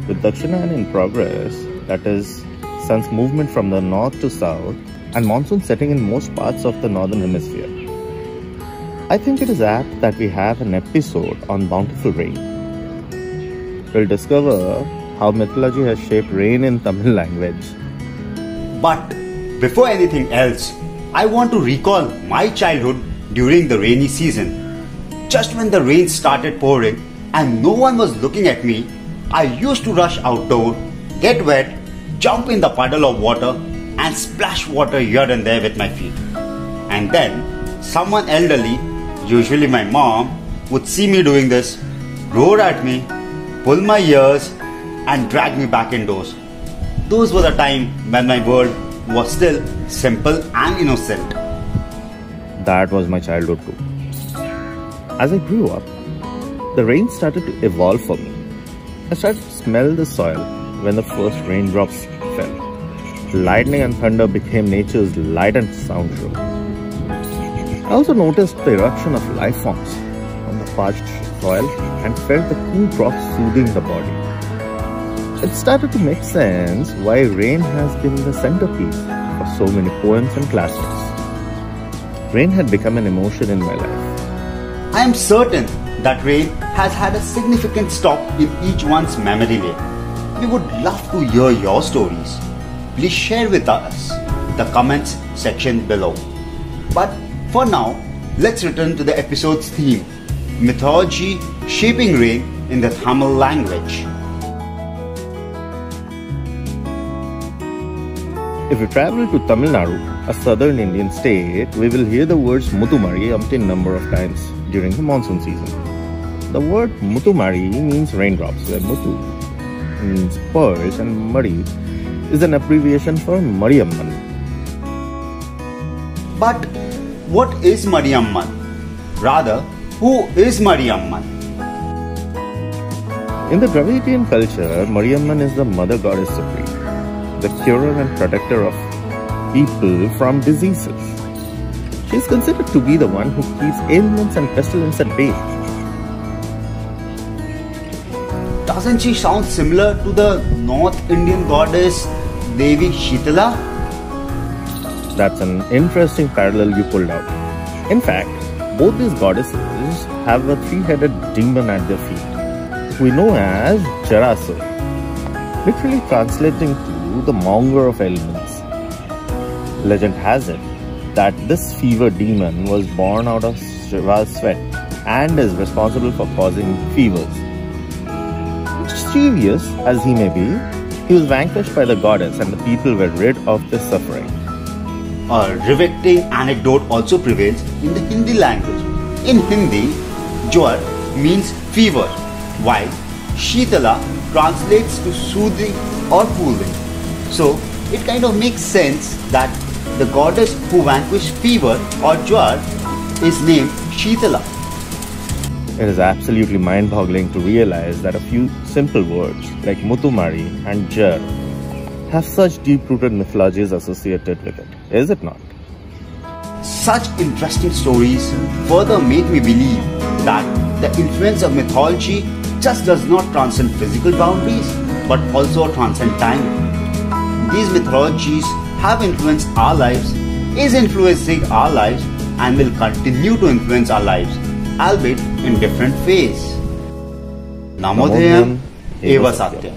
with Dakshinayana in progress, that is, sun's movement from the north to south, and monsoon setting in most parts of the northern hemisphere, I think it is apt that we have an episode on bountiful rain. We'll discover how mythology has shaped rain in Tamil language. But before anything else, I want to recall my childhood during the rainy season. Just when the rain started pouring and no one was looking at me, I used to rush outdoor, get wet, jump in the puddle of water and splash water here and there with my feet. And then someone elderly, usually my mom, would see me doing this, roar at me, pull my ears and drag me back indoors. Those were the time when my world was still simple and innocent. That was my childhood too. As I grew up, the rain started to evolve for me. I started to smell the soil when the first raindrops fell. Lightning and thunder became nature's light and sound show. I also noticed the eruption of life forms on the parched soil and felt the cool drops soothing the body. It started to make sense why rain has been the centerpiece for so many poems and classics. Rain had become an emotion in my life. I am certain that rain has had a significant stop in each one's memory lane. We would love to hear your stories. Please share with us the comments section below. But for now, let's return to the episode's theme, mythology shaping rain in the Tamil language. If we travel to Tamil Nadu, a southern Indian state, we will hear the words Muthumari umpteen number of times during the monsoon season. The word Muthumari means raindrops, where Muthu means pearls and Mari is an abbreviation for Mariamman. But what is Mariamman? Rather, who is Mariamman? In the Dravidian culture, Mariamman is the mother goddess supreme, the curer and protector of people from diseases. She is considered to be the one who keeps ailments and pestilence at bay. Doesn't she sound similar to the North Indian goddess Devi Shitala? That's an interesting parallel you pulled out. In fact, both these goddesses have a three-headed demon at their feet, who we know as Jarasur, literally translating to the monger of ailments. Legend has it that this fever demon was born out of Shiva's sweat and is responsible for causing fevers. Mischievous as he may be, he was vanquished by the goddess and the people were rid of their suffering. A riveting anecdote also prevails in the Hindi language. In Hindi, Jwar means fever, while Shitala translates to soothing or cooling. So, it kind of makes sense that the goddess who vanquished fever or Jwar is named Shitala. It is absolutely mind-boggling to realize that a few simple words like Muthumari and Jar have such deep-rooted mythologies associated with it, is it not? Such interesting stories further make me believe that the influence of mythology just does not transcend physical boundaries but also transcend time. These mythologies have influenced our lives, is influencing our lives and will continue to influence our lives, albeit in different ways. Namodayam Eva Satyam.